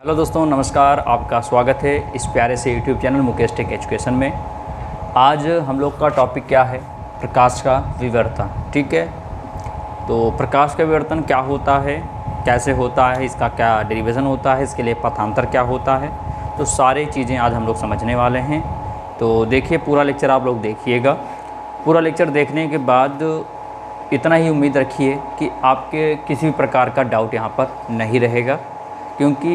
Hello दोस्तों, नमस्कार। आपका स्वागत है इस प्यारे से YouTube channel Mukesh tech education में। आज हम लोग का टॉपिक क्या है? प्रकाश का विवर्तन। ठीक है, तो प्रकाश का विवर्तन क्या होता है, कैसे होता है, इसका क्या डेरिवेशन होता है, इसके लिए पथांतर क्या होता है, तो सारी चीज़ें आज हम लोग समझने वाले हैं। तो देखिए, पूरा लेक्चर आप लोग देखिएगा। पूरा लेक्चर देखने के बाद इतना ही उम्मीद रखिए कि आपके किसी भी प्रकार का डाउट यहाँ पर नहीं रहेगा, क्योंकि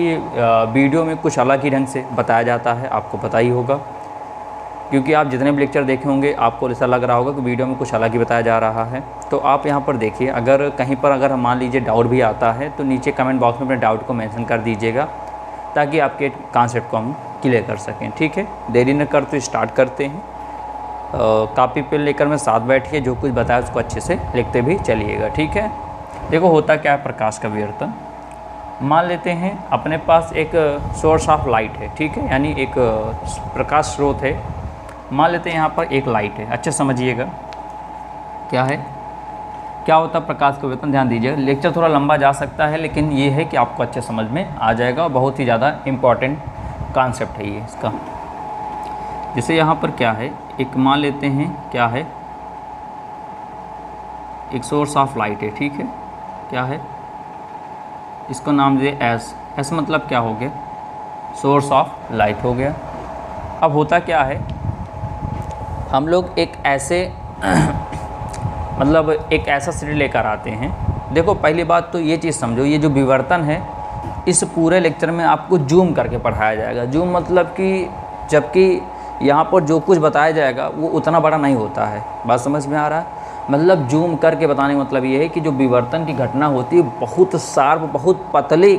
वीडियो में कुछ अलग ही ढंग से बताया जाता है, आपको पता ही होगा। क्योंकि आप जितने भी लेक्चर देखे होंगे आपको ऐसा लग रहा होगा कि वीडियो में कुछ अलग ही बताया जा रहा है। तो आप यहाँ पर देखिए, अगर कहीं पर अगर मान लीजिए डाउट भी आता है तो नीचे कमेंट बॉक्स में अपने डाउट को मेंशन कर दीजिएगा, ताकि आपके कॉन्सेप्ट को हम क्लियर कर सकें। ठीक है, देरी न करते स्टार्ट करते हैं। कॉपी पेन लेकर मैं साथ बैठिए, जो कुछ बताया उसको अच्छे से लिखते भी चलिएगा। ठीक है, देखो होता क्या है प्रकाश का विवर्तन। मान लेते हैं अपने पास एक सोर्स ऑफ लाइट है, ठीक है, यानी एक प्रकाश स्रोत है। मान लेते हैं यहाँ पर एक लाइट है। अच्छे समझिएगा क्या है, क्या होता है प्रकाश का विवर्तन। ध्यान दीजिएगा, लेक्चर थोड़ा लंबा जा सकता है, लेकिन ये है कि आपको अच्छे समझ में आ जाएगा। बहुत ही ज़्यादा इम्पॉर्टेंट कॉन्सेप्ट है ये इसका। जैसे यहाँ पर क्या है, एक मान लेते हैं क्या है, एक सोर्स ऑफ लाइट है। ठीक है, क्या है, इसको नाम दे एस मतलब क्या हो गया, सोर्स ऑफ लाइट हो गया। अब होता क्या है, हम लोग एक ऐसे मतलब एक ऐसा सिरे लेकर आते हैं। देखो, पहली बात तो ये चीज़ समझो, ये जो विवर्तन है इस पूरे लेक्चर में आपको जूम करके पढ़ाया जाएगा। जूम मतलब कि जबकि यहाँ पर जो कुछ बताया जाएगा वो उतना बड़ा नहीं होता है। बात समझ में आ रहा है? मतलब जूम करके बताने का मतलब ये है कि जो विवर्तन की घटना होती है बहुत शार्प, बहुत पतले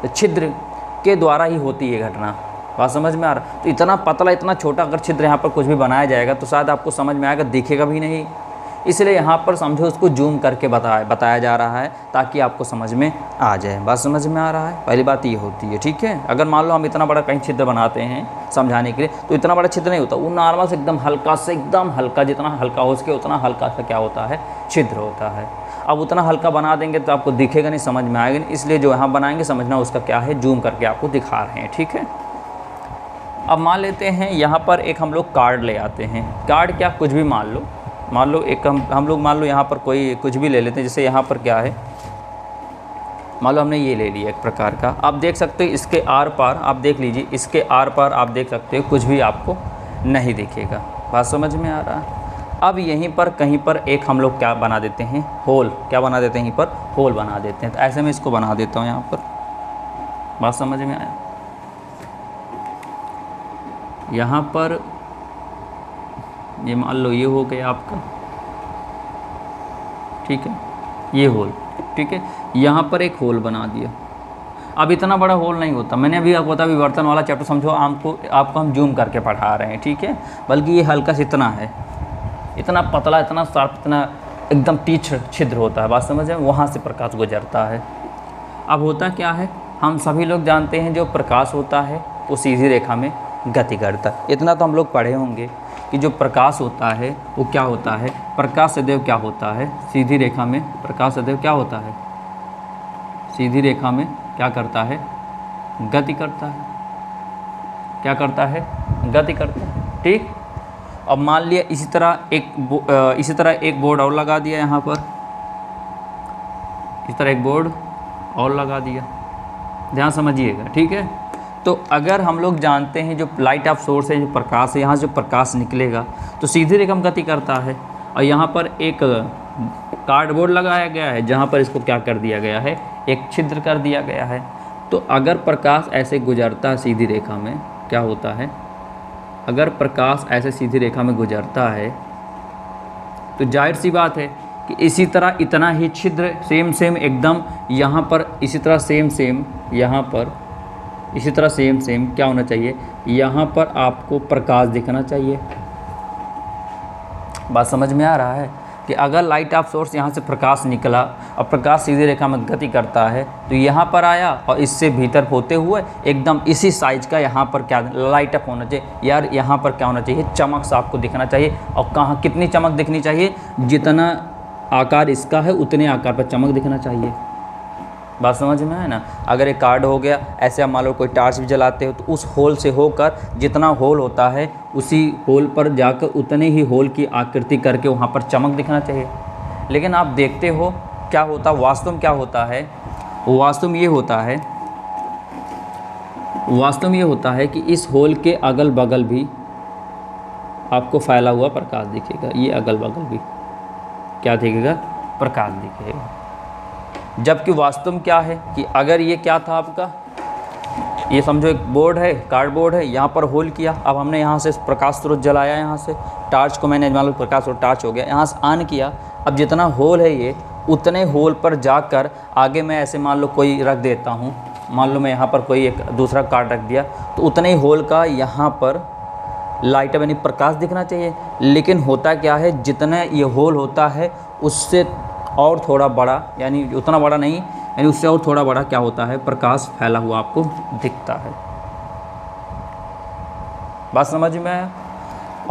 छिद्र के द्वारा ही होती है घटना। बात समझ में आ रहा? तो इतना पतला, इतना छोटा अगर छिद्र यहाँ पर कुछ भी बनाया जाएगा तो शायद आपको समझ में आएगा, दिखेगा भी नहीं। इसलिए यहाँ पर समझो उसको जूम करके बताया जा रहा है, ताकि आपको समझ में आ जाए। बात समझ में आ रहा है? पहली बात ये होती है। ठीक है, अगर मान लो हम इतना बड़ा कहीं छिद्र बनाते हैं समझाने के लिए, तो इतना बड़ा छिद्र नहीं होता, वो नॉर्मल से एकदम हल्का से, एकदम हल्का, जितना हल्का हो सके उतना हल्का सा क्या होता है, छिद्र होता है। अब उतना हल्का बना देंगे तो आपको दिखेगा नहीं, समझ में आएगा नहीं। इसलिए जो यहाँ बनाएंगे समझना उसका क्या है, जूम करके आपको दिखा रहे हैं। ठीक है, अब मान लेते हैं यहाँ पर एक हम लोग कार्ड ले आते हैं। कार्ड क्या, कुछ भी मान लो एक हम लोग मान लो यहाँ पर कोई कुछ भी ले लेते हैं। जैसे यहाँ पर क्या है, मान लो हमने ये ले लिया एक प्रकार का। आप देख सकते हो इसके आर पार, आप देख लीजिए, इसके आर पार आप देख सकते हो कुछ भी आपको नहीं दिखेगा। बात समझ में आ रहा है? अब यहीं पर कहीं पर एक हम लोग क्या बना देते हैं, होल। क्या बना देते हैं, यहीं पर होल बना देते हैं। तो ऐसे में इसको बना देता हूँ यहाँ पर। बात समझ में आया? यहाँ पर ये मान लो ये हो गया आपका, ठीक है, ये होल। ठीक है, यहाँ पर एक होल बना दिया। अब इतना बड़ा होल नहीं होता, मैंने अभी आपको बताया विवर्तन वाला चैप्टर समझो, आपको हम जूम करके पढ़ा रहे हैं। ठीक है, बल्कि ये हल्का सा इतना है, इतना पतला, इतना शार्प, इतना एकदम तीक्ष्ण छिद्र होता है। बात समझ में? वहाँ से प्रकाश गुजरता है। अब होता क्या है, हम सभी लोग जानते हैं जो प्रकाश होता है वो सीधी रेखा में गति करता है। इतना तो हम लोग पढ़े होंगे कि जो प्रकाश होता है वो क्या होता है, प्रकाश सदैव क्या होता है, सीधी रेखा में प्रकाश सदैव क्या होता है, सीधी रेखा में क्या करता है, गति करता है। क्या करता है, गति करता है। ठीक, अब मान लिया इसी तरह एक बोर्ड और लगा दिया यहाँ पर, इस तरह एक बोर्ड और लगा दिया। ध्यान समझिएगा। ठीक है, तो अगर हम लोग जानते हैं जो लाइट ऑफ सोर्स है, जो प्रकाश है, यहाँ से जो प्रकाश निकलेगा तो सीधी रेखा में गति करता है। और यहाँ पर एक कार्डबोर्ड लगाया गया है, जहाँ पर इसको क्या कर दिया गया है, एक छिद्र कर दिया गया है। तो अगर प्रकाश ऐसे गुजरता है सीधी रेखा में, क्या होता है, अगर प्रकाश ऐसे सीधी रेखा में गुजरता है तो जाहिर सी बात है कि इसी तरह इतना ही छिद्र सेम एकदम यहाँ पर, इसी तरह सेम यहाँ पर, इसी तरह सेम क्या होना चाहिए, यहाँ पर आपको प्रकाश दिखना चाहिए। बात समझ में आ रहा है कि अगर लाइट ऑफ सोर्स यहाँ से प्रकाश निकला और प्रकाश सीधी रेखा में गति करता है तो यहाँ पर आया और इससे भीतर होते हुए एकदम इसी साइज का यहाँ पर क्या लाइट अप होना चाहिए। यार यहाँ पर क्या होना चाहिए, चमक सा आपको दिखना चाहिए। और कहाँ कितनी चमक दिखनी चाहिए, जितना आकार इसका है उतने आकार पर चमक दिखना चाहिए। बात समझ में है ना। अगर एक कार्ड हो गया, ऐसे आप मान लो कोई टार्च भी जलाते हो तो उस होल से होकर जितना होल होता है उसी होल पर जाकर उतने ही होल की आकृति करके वहाँ पर चमक दिखना चाहिए। लेकिन आप देखते हो क्या होता, वास्तव में क्या होता है, वास्तव में ये होता है कि इस होल के अगल बगल भी आपको फैला हुआ प्रकाश दिखेगा। ये अगल बगल भी क्या दिखेगा, प्रकाश दिखेगा। जबकि वास्तव में क्या है कि अगर ये क्या था आपका, ये समझो एक बोर्ड है, कार्डबोर्ड है, यहाँ पर होल किया, अब हमने यहाँ से प्रकाश स्रोत जलाया, यहाँ से टार्च को मैंने मान लो प्रकाश स्रोत टार्च हो गया, यहाँ से ऑन किया, अब जितना होल है ये उतने होल पर जाकर आगे मैं ऐसे मान लो कोई रख देता हूँ, मान लो मैं यहाँ पर कोई एक दूसरा कार्ड रख दिया तो उतने ही होल का यहाँ पर लाइट यानी प्रकाश दिखना चाहिए। लेकिन होता क्या है, जितना ये होल होता है उससे और थोड़ा बड़ा, यानी उतना बड़ा नहीं, यानी उससे और थोड़ा बड़ा क्या होता है, प्रकाश फैला हुआ आपको दिखता है। बात समझ में आया।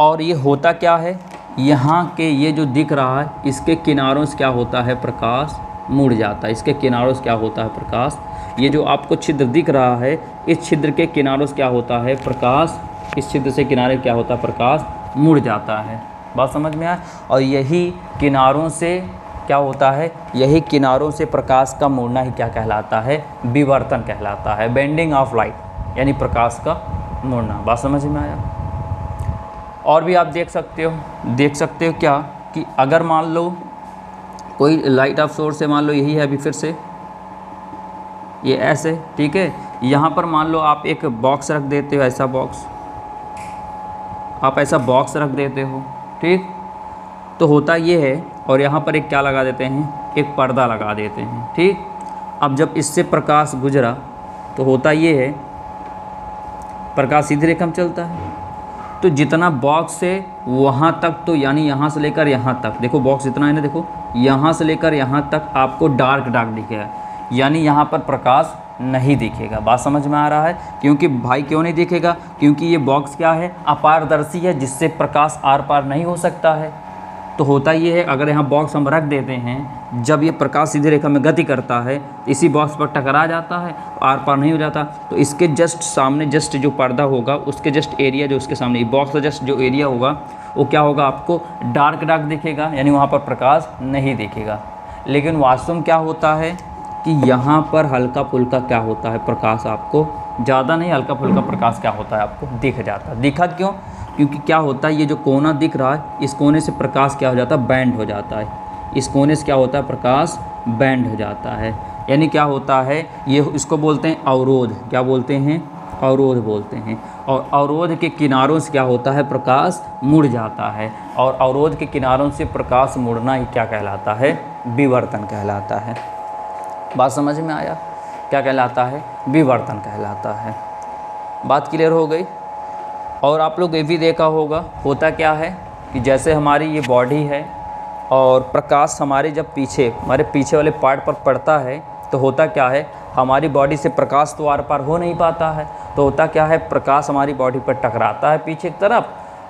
और ये होता क्या है, यहाँ के ये जो दिख रहा है इसके किनारों से क्या होता है, प्रकाश मुड़ जाता है। इसके किनारों से क्या होता है, प्रकाश, ये जो आपको छिद्र दिख रहा है इस छिद्र के किनारों से क्या होता है, प्रकाश, इस छिद्र से किनारे क्या होता है, प्रकाश मुड़ जाता है। बात समझ में आया। और यही किनारों से क्या होता है, यही किनारों से प्रकाश का मुड़ना ही क्या कहलाता है, विवर्तन कहलाता है, बेंडिंग ऑफ लाइट, यानी प्रकाश का मुड़ना। बात समझ में आया। और भी आप देख सकते हो क्या कि अगर मान लो कोई लाइट ऑफ सोर्स है, मान लो यही है, अभी फिर से ये ऐसे, ठीक है, यहाँ पर मान लो आप एक बॉक्स रख देते हो, ऐसा बॉक्स, आप ऐसा बॉक्स रख देते हो, ठीक, तो होता ये है, और यहाँ पर एक क्या लगा देते हैं, एक पर्दा लगा देते हैं, ठीक। अब जब इससे प्रकाश गुजरा तो होता ये है, प्रकाश सीधी रेखा में चलता है, तो जितना बॉक्स है वहाँ तक, तो यानी यहाँ से लेकर यहाँ तक, देखो बॉक्स इतना है ना, देखो यहाँ से लेकर यहाँ तक आपको डार्क दिखेगा, यानी यहाँ पर प्रकाश नहीं दिखेगा। बात समझ में आ रहा है। क्योंकि भाई क्यों नहीं दिखेगा, क्योंकि ये बॉक्स क्या है, अपारदर्शी है, जिससे प्रकाश आर पार नहीं हो सकता है। तो होता ये है, अगर यहाँ बॉक्स हम रख देते हैं, जब ये प्रकाश सीधी रेखा में गति करता है इसी बॉक्स पर टकरा जाता है, आर पार नहीं हो जाता, तो इसके जस्ट सामने जस्ट जो पर्दा होगा उसके जस्ट एरिया, जो उसके सामने बॉक्स का जस्ट जो एरिया होगा वो क्या होगा, आपको डार्क दिखेगा, यानी वहाँ पर प्रकाश नहीं दिखेगा। लेकिन वास्तव में क्या होता है कि यहाँ पर हल्का फुल्का क्या होता है, प्रकाश आपको, ज़्यादा नहीं, हल्का फुल्का प्रकाश क्या होता है, आपको दिख जाता है। दिखा क्यों, क्योंकि क्या होता है, ये जो कोना दिख रहा है इस कोने से प्रकाश क्या हो जाता है, बैंड हो जाता है, इस कोने से क्या होता है, प्रकाश बैंड हो जाता है। यानी क्या होता है, ये इसको बोलते हैं अवरोध, क्या बोलते हैं, अवरोध बोलते हैं। और अवरोध के किनारों से क्या होता है, प्रकाश मुड़ जाता है, और अवरोध के किनारों से प्रकाश मुड़ना ही क्या कहलाता है, विवर्तन कहलाता है। बात समझ में आया, क्या कहलाता है, विवर्तन कहलाता है। बात क्लियर हो गई। और आप लोग ये भी देखा होगा, होता क्या है कि जैसे हमारी ये बॉडी है और प्रकाश हमारे जब पीछे, हमारे पीछे वाले पार्ट पर पड़ता है, तो होता क्या है, हमारी बॉडी से प्रकाश तो आर पार हो नहीं पाता है, तो होता क्या है, प्रकाश हमारी बॉडी पर टकराता है पीछे की तरफ,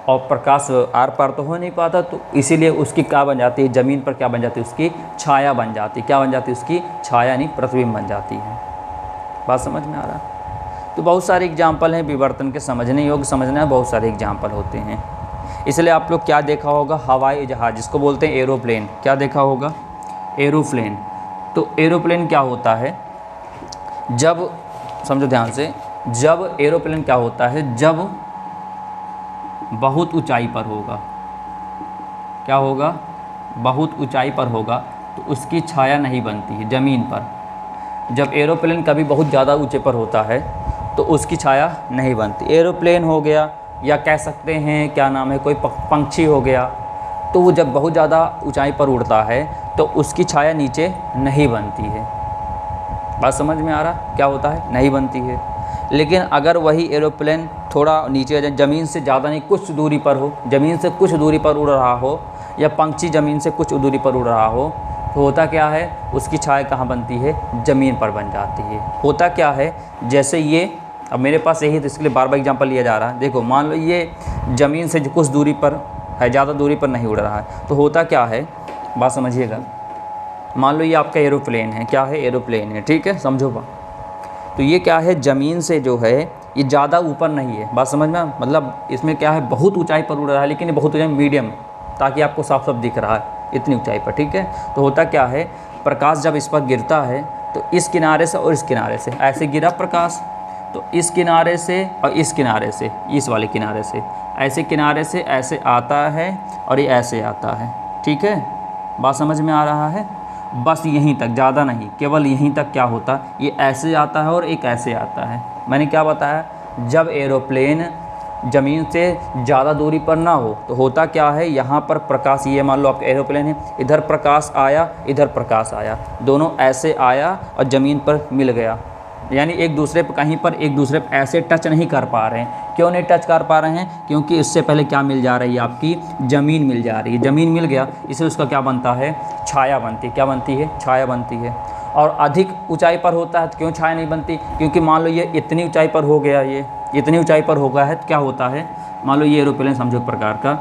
और प्रकाश आर पार तो हो नहीं पाता, तो इसीलिए उसकी क्या बन जाती है, ज़मीन पर क्या बन जाती है, उसकी छाया बन जाती है। क्या बन जाती है, उसकी छाया, यानी प्रतिबिंब बन जाती है। बात समझ में आ रहा है। तो बहुत सारे एग्जाम्पल हैं विवर्तन के, समझने योग्य, समझना है, बहुत सारे एग्जाम्पल होते हैं। इसलिए आप लोग क्या देखा होगा, हवाई जहाज़ जिसको बोलते हैं एरोप्लेन, क्या देखा होगा, एरोप्लेन। तो एरोप्लेन क्या होता है, जब समझो ध्यान से, जब एरोप्लेन क्या होता है, जब बहुत ऊंचाई पर होगा, क्या होगा, बहुत ऊंचाई पर होगा, तो उसकी छाया नहीं बनती है ज़मीन पर। जब एरोप्लेन कभी बहुत ज़्यादा ऊंचे पर होता है तो उसकी छाया नहीं बनती। एरोप्लेन हो गया, या कह सकते हैं क्या नाम है, कोई पंछी हो गया, तो वो जब बहुत ज़्यादा ऊंचाई पर उड़ता है तो उसकी छाया नीचे नहीं बनती है। बात समझ में आ रहा, क्या होता है, नहीं बनती है। लेकिन अगर वही एरोप्लेन थोड़ा नीचे ज़मीन से ज़्यादा नहीं, कुछ दूरी पर हो, ज़मीन से कुछ दूरी पर उड़ रहा हो, या पंछी ज़मीन से कुछ दूरी पर उड़ रहा हो, तो होता क्या है, उसकी छाया कहाँ बनती है, ज़मीन पर बन जाती है। होता क्या है, जैसे ये, अब मेरे पास यही, तो इसके लिए बार बार एग्जांपल लिया जा रहा है। देखो मान लो ये ज़मीन से कुछ दूरी पर है, ज़्यादा दूरी पर नहीं उड़ रहा है, तो होता क्या है, बात समझिएगा, मान लो ये आपका एरोप्लेन है, क्या है, एरोप्लेन है, ठीक है, समझो बात। तो ये क्या है, ज़मीन से जो है ये ज़्यादा ऊपर नहीं है, बात समझ में, मतलब इसमें क्या है, बहुत ऊंचाई पर उड़ रहा है, लेकिन ये बहुत ऊंचाई मीडियम, ताकि आपको साफ साफ दिख रहा है इतनी ऊंचाई पर, ठीक है। तो होता क्या है, प्रकाश जब इस पर गिरता है तो इस किनारे से और इस किनारे से ऐसे गिरा प्रकाश, तो इस किनारे से और इस किनारे से, इस वाले किनारे से, ऐसे किनारे से ऐसे आता है और ये ऐसे आता है, ठीक है, बात समझ में आ रहा है। बस यहीं तक, ज़्यादा नहीं, केवल यहीं तक क्या होता, ये ऐसे आता है और एक ऐसे आता है। मैंने क्या बताया, जब एरोप्लेन ज़मीन से ज़्यादा दूरी पर ना हो तो होता क्या है, यहाँ पर प्रकाश, ये मान लो आपका एरोप्लेन है, इधर प्रकाश आया, इधर प्रकाश आया, दोनों ऐसे आया और ज़मीन पर मिल गया, यानी एक दूसरे पर कहीं पर एक दूसरे पर ऐसे टच नहीं कर पा रहे हैं। क्यों नहीं टच कर पा रहे हैं, क्योंकि इससे पहले क्या मिल जा रही है, आपकी ज़मीन मिल जा रही है। ज़मीन मिल गया, इससे उसका क्या बनता है, छाया बनती है। क्या बनती है, छाया बनती है। और अधिक ऊंचाई पर होता है तो क्यों छाया नहीं बनती, क्योंकि मान लो ये इतनी ऊंचाई पर हो गया, ये इतनी ऊंचाई पर हो गया है तो क्या होता है, मान लो ये एरोप्लेन समझो एक प्रकार का,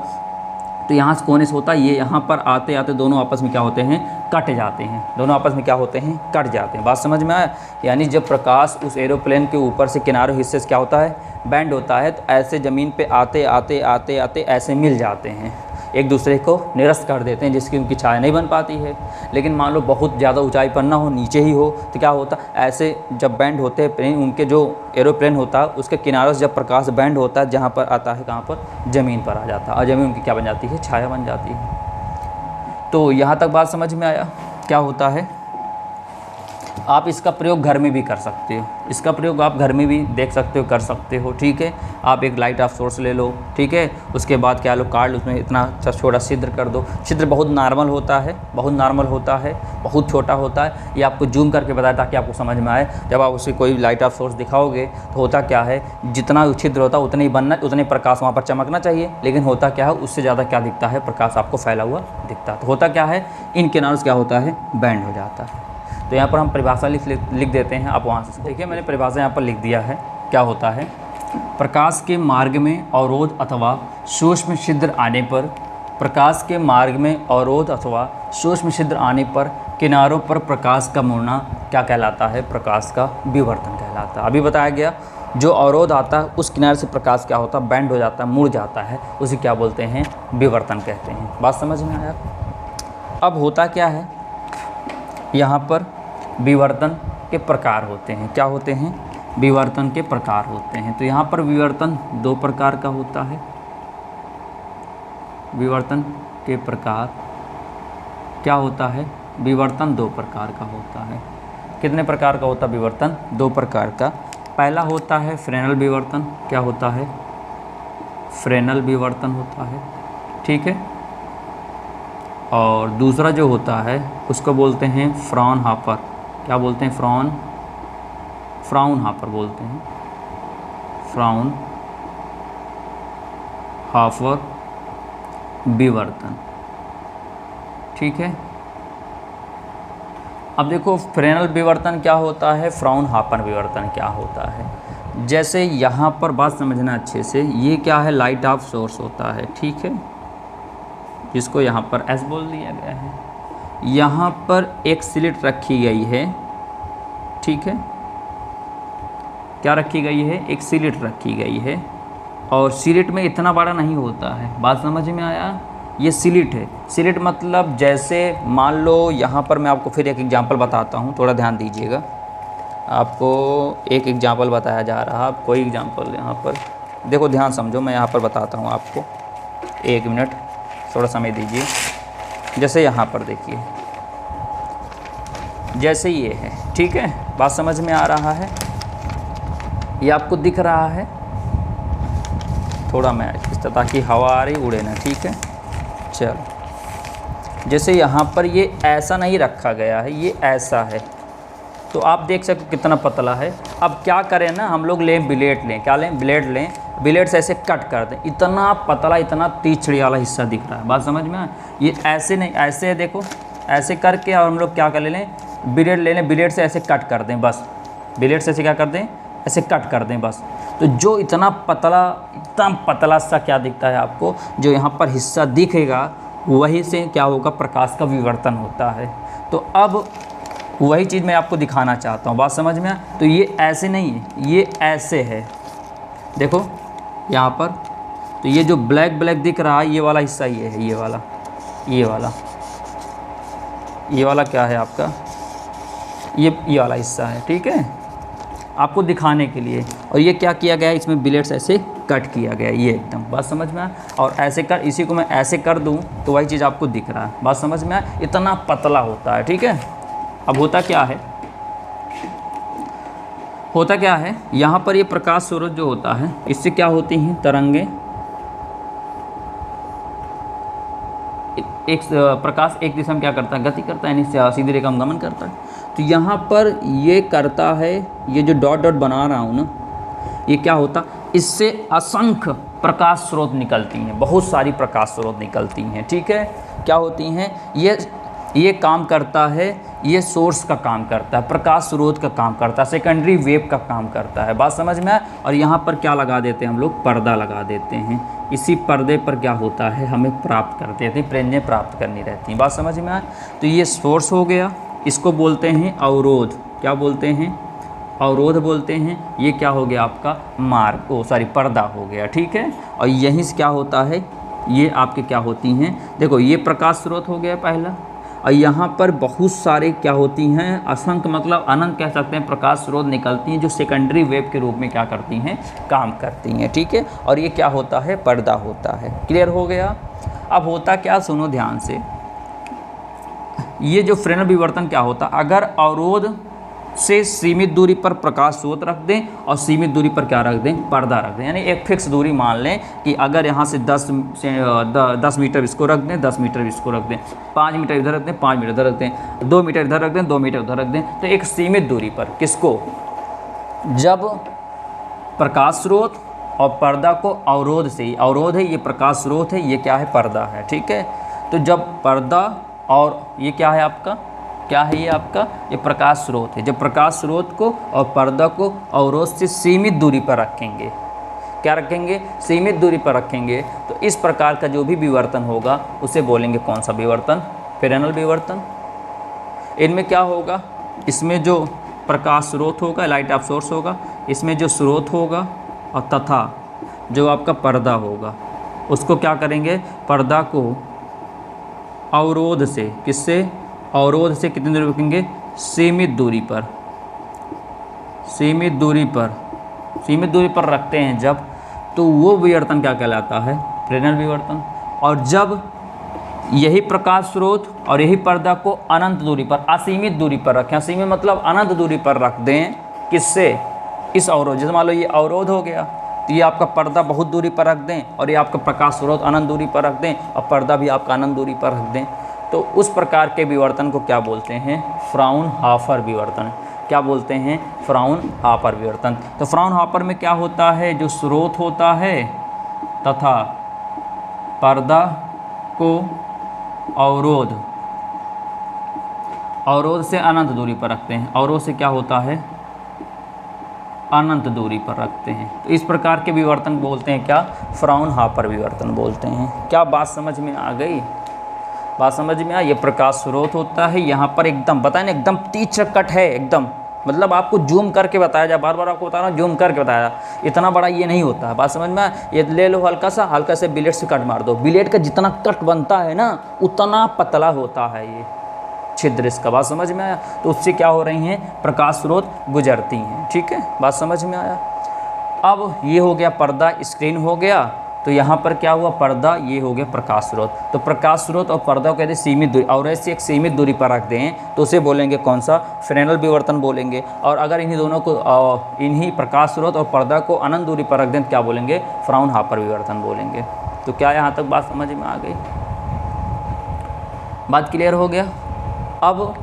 तो यहाँ से कोने से होता है, ये यहाँ पर आते आते दोनों आपस में क्या होते हैं, कट जाते हैं, दोनों आपस में क्या होते हैं, कट जाते हैं। बात समझ में आया। यानी जब प्रकाश उस एरोप्लेन के ऊपर से किनारे हिस्से से क्या होता है, बैंड होता है, तो ऐसे ज़मीन पे आते आते आते आते ऐसे मिल जाते हैं, एक दूसरे को निरस्त कर देते हैं, जिसकी उनकी छाया नहीं बन पाती है। लेकिन मान लो बहुत ज़्यादा ऊंचाई पर ना हो, नीचे ही हो, तो क्या होता, ऐसे जब बैंड होते हैं प्लेन, उनके जो एरोप्लेन होता है उसके किनारों से जब प्रकाश बैंड होता है, जहाँ पर आता है, कहाँ पर, ज़मीन पर आ जाता है, और ज़मीन उनकी क्या बन जाती है, छाया बन जाती है। तो यहाँ तक बात समझ में आया। क्या होता है, आप इसका प्रयोग घर में भी कर सकते हो, इसका प्रयोग आप घर में भी देख सकते हो, कर सकते हो, ठीक है। आप एक लाइट ऑफ सोर्स ले लो, ठीक है, उसके बाद क्या लो, कार्ड उसमें इतना छोटा छिद्र कर दो, छिद्र बहुत नॉर्मल होता है, बहुत नॉर्मल होता है, बहुत छोटा होता है, ये आपको जूम करके बताया ताकि आपको समझ में आए। जब आप उसे कोई लाइट ऑफ सोर्स दिखाओगे तो होता क्या है, जितना छिद्र होता है उतना ही बनना, उतने प्रकाश वहाँ पर चमकना चाहिए, लेकिन होता क्या है, उससे ज़्यादा क्या दिखता है, प्रकाश आपको फैला हुआ दिखता है। तो होता क्या है, इन किनारों से क्या होता है, बैंड हो जाता है। तो यहाँ पर हम परिभाषा लिख देते हैं, आप वहाँ से देखिए, मैंने परिभाषा यहाँ पर लिख दिया है। क्या होता है, प्रकाश के मार्ग में अवरोध अथवा सूक्ष्म छिद्र आने पर, प्रकाश के मार्ग में अवरोध अथवा सूक्ष्म छिद्र आने पर किनारों पर प्रकाश का मुड़ना क्या कहलाता है, प्रकाश का विवर्तन कहलाता है। अभी बताया गया, जो अवरोध आता है उस किनारे से प्रकाश क्या होता है, बैंड हो जाता है, मुड़ जाता है, उसे क्या बोलते हैं, विवर्तन कहते हैं। बात समझ में आया। अब होता क्या है, यहाँ पर विवर्तन के प्रकार होते हैं। क्या होते हैं, विवर्तन के प्रकार होते हैं। तो यहाँ पर विवर्तन दो प्रकार का होता है। विवर्तन के प्रकार क्या होता है, विवर्तन दो प्रकार का होता है। कितने प्रकार का होता है विवर्तन, दो प्रकार का। पहला होता है फ्रेनल विवर्तन। क्या होता है, फ्रेनल विवर्तन होता है, ठीक है। और दूसरा जो होता है उसको बोलते हैं फ्राउनहोफर। क्या बोलते हैं, फ्राउनहोफर बोलते हैं, फ्राउनहोफर विवर्तन, ठीक है। अब देखो फ्रेनल विवर्तन क्या होता है, फ्राउनहोफर विवर्तन क्या होता है। जैसे यहाँ पर बात समझना अच्छे से, ये क्या है, लाइट ऑफ सोर्स होता है, ठीक है, जिसको यहाँ पर एस बोल दिया गया है। यहाँ पर एक स्लिट रखी गई है, ठीक है, क्या रखी गई है, एक स्लिट रखी गई है, और स्लिट में इतना बड़ा नहीं होता है। बात समझ में आया, ये स्लिट है। स्लिट मतलब जैसे मान लो यहाँ पर मैं आपको फिर एक एग्जांपल बताता हूँ, थोड़ा ध्यान दीजिएगा। आपको एक एग्जांपल बताया जा रहा है, कोई एग्जांपल यहाँ पर देखो, ध्यान समझो, मैं यहाँ पर बताता हूँ आपको, एक मिनट थोड़ा समय दीजिए। जैसे यहाँ पर देखिए, जैसे ये है, ठीक है, बात समझ में आ रहा है, ये आपको दिख रहा है, थोड़ा मैं इस तरह, ताकि हवा आ रही उड़े ना, ठीक है। चलो, जैसे यहाँ पर ये ऐसा नहीं रखा गया है, ये ऐसा है, तो आप देख सकते कितना पतला है। अब क्या करें ना, हम लोग लें ब्लेड, लें क्या लें, ब्लेड लें, ब्लेड से ऐसे कट कर दें, इतना पतला, इतना तीछड़ी वाला हिस्सा दिख रहा है। बात समझ में, ये ऐसे नहीं, ऐसे है, देखो ऐसे करके, और हम लोग क्या कर लें, ब्लेड ले लें, ब्लेड से ऐसे कट कर दें, बस ब्लेड से ऐसे क्या कर दें, ऐसे कट कर दें बस। तो जो इतना पतला सा क्या दिखता है आपको, जो यहाँ पर हिस्सा दिखेगा, वही से क्या होगा, प्रकाश का विवर्तन होता है। तो अब वही चीज़ मैं आपको दिखाना चाहता हूँ, बात समझ में आया। तो ये ऐसे नहीं है, ये ऐसे है, देखो यहाँ पर। तो ये जो ब्लैक ब्लैक दिख रहा है ये वाला हिस्सा ये है, ये वाला क्या है आपका, ये वाला हिस्सा है, ठीक है, आपको दिखाने के लिए। और ये क्या किया गया है, इसमें ब्लेड्स ऐसे कट किया गया है, ये एकदम, बात समझ में आया। और ऐसे कर, इसी को मैं ऐसे कर दूं तो वही चीज़ आपको दिख रहा है, बात समझ में आया। इतना पतला होता है, ठीक है। अब होता क्या है, यहाँ पर ये प्रकाश स्रोत जो होता है, इससे क्या होती हैं तरंगें, एक प्रकाश एक दिशा में क्या करता है, गति करता है, यानी सीधी रेखा में गमन करता है। तो यहाँ पर ये करता है, ये जो डॉट डॉट बना रहा हूँ ना, ये क्या होता, इससे असंख्य प्रकाश स्रोत निकलती हैं, बहुत सारी प्रकाश स्रोत निकलती हैं, ठीक है। क्या होती हैं, ये काम करता है, ये सोर्स का काम करता है, प्रकाश स्रोत का काम करता है, सेकेंडरी वेव का काम करता है, बात समझ में आए। और यहाँ पर क्या लगा देते हैं हम लोग, पर्दा लगा देते हैं। इसी पर्दे पर क्या होता है, हमें प्राप्त करते थे, प्रेरणा प्राप्त करनी रहती है, बात समझ में आए। तो ये सोर्स हो गया, इसको बोलते हैं अवरोध, क्या बोलते हैं, अवरोध बोलते हैं। ये क्या हो गया आपका मार्ग, पर्दा हो गया, ठीक है। और यहीं से क्या होता है, ये आपके क्या होती हैं, देखो ये प्रकाश स्रोत हो गया पहला, और यहाँ पर बहुत सारे क्या होती हैं, असंख्य मतलब अनंत कह सकते हैं, प्रकाश स्रोत निकलती हैं, जो सेकेंडरी वेव के रूप में क्या करती हैं, काम करती हैं, ठीक है। और ये क्या होता है, पर्दा होता है, क्लियर हो गया। अब होता क्या, सुनो ध्यान से, ये जो फ्रेनेल विवर्तन क्या होता, अगर अवरोध से सीमित दूरी पर प्रकाश स्रोत रख दें और सीमित दूरी पर क्या रख दें, पर्दा रख दें, यानी एक फिक्स दूरी मान लें कि अगर यहाँ से 10 मीटर इसको रख दें, 10 मीटर इसको रख दें, 5 मीटर इधर रख दें, 5 मीटर इधर रख दें, 2 मीटर इधर रख दें, 2 मीटर उधर रख दें। तो एक सीमित दूरी पर किसको, जब प्रकाश स्रोत और पर्दा को अवरोध से ही, अवरोध है ये प्रकाश स्रोत है, ये क्या है, पर्दा है, ठीक है। तो जब पर्दा और ये क्या है आपका, क्या है ये आपका, ये प्रकाश स्रोत है, जब प्रकाश स्रोत को और पर्दा को अवरोध से सीमित दूरी पर रखेंगे, क्या रखेंगे, सीमित दूरी पर रखेंगे, तो इस प्रकार का जो भी विवर्तन होगा उसे बोलेंगे कौन सा विवर्तन, फ्रेनेल विवर्तन। इनमें क्या होगा, इसमें जो प्रकाश स्रोत होगा, लाइट ऑफ सोर्स होगा, इसमें जो स्रोत होगा और तथा जो आपका पर्दा होगा, उसको क्या करेंगे, पर्दा को अवरोध से, किससे, अवरोध से कितनी दूरी रखेंगे, सीमित दूरी पर, सीमित दूरी पर रखते हैं जब, तो वो विवर्तन क्या कहलाता है, फ्रेनेल विवर्तन। और जब यही प्रकाश स्रोत और यही पर्दा को अनंत दूरी पर, असीमित दूरी पर रखें, असीमित मतलब अनंत दूरी पर रख दें, किससे, इस अवरोध, जैसे मान लो ये अवरोध हो गया, तो ये आपका पर्दा बहुत दूरी पर रख दें और ये आपका प्रकाश स्रोत अनंत दूरी पर रख दें और पर्दा भी आपका अनंत दूरी पर रख दें, तो उस प्रकार के विवर्तन को क्या बोलते हैं, फ्राउनहोफर विवर्तन। क्या बोलते हैं, फ्राउनहोफर विवर्तन। तो फ्राउनहोफर में क्या होता है, जो स्रोत होता है तथा पर्दा को अवरोध से अनंत दूरी पर रखते हैं, अवरोध से क्या होता है, अनंत दूरी पर रखते हैं। तो इस प्रकार के विवर्तन बोलते हैं क्या, फ्राउनहोफर विवर्तन बोलते हैं। क्या बात समझ में आ गई, बात समझ में आया। ये प्रकाश स्रोत होता है, यहाँ पर एकदम बताया ना, एकदम तीक्ष्ण कट है, एकदम मतलब आपको जूम करके बताया जाए, बार बार आपको बता रहा हूँ, जूम करके बताया जाए, इतना बड़ा ये नहीं होता है, बात समझ में आया। ये ले लो हल्का से ब्लेड से कट मार दो, ब्लेड का जितना कट बनता है ना उतना पतला होता है ये छिद्र इसका, बात समझ में आया। तो उससे क्या हो रही हैं, प्रकाश स्रोत गुजरती हैं, ठीक है, बात समझ में आया। अब ये हो गया पर्दा, स्क्रीन हो गया, तो यहाँ पर क्या हुआ, पर्दा, ये हो गया प्रकाश स्रोत। तो प्रकाश स्रोत और पर्दा को कहते हैं सीमित दूरी, और ऐसे एक सीमित दूरी पर रख दें तो उसे बोलेंगे कौन सा, फ्रेनेल विवर्तन बोलेंगे। और अगर इन्हीं दोनों को, इन्हीं प्रकाश स्रोत और पर्दा को अनंत दूरी पर रख दें तो क्या बोलेंगे, फ्राउनहोफर विवर्तन बोलेंगे। तो क्या यहाँ तक बात समझ में आ गई, बात क्लियर हो गया। अब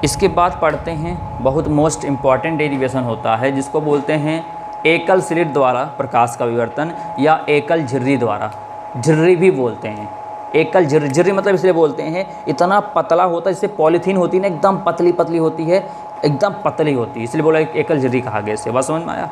इसके बाद पढ़ते हैं, बहुत मोस्ट इम्पॉर्टेंट डेरिवेशन होता है जिसको बोलते हैं एकल स्लिट द्वारा प्रकाश का विवर्तन या एकल झिर्री द्वारा, झिर्री भी बोलते हैं। एकल झिर्री, झिर्री मतलब इसलिए बोलते हैं, इतना पतला होता है, जैसे पॉलीथीन होती है ना, एकदम पतली पतली होती है, एकदम पतली होती है, इसलिए बोला एकल झिर्री कहा गया इसे, बात समझ में आया।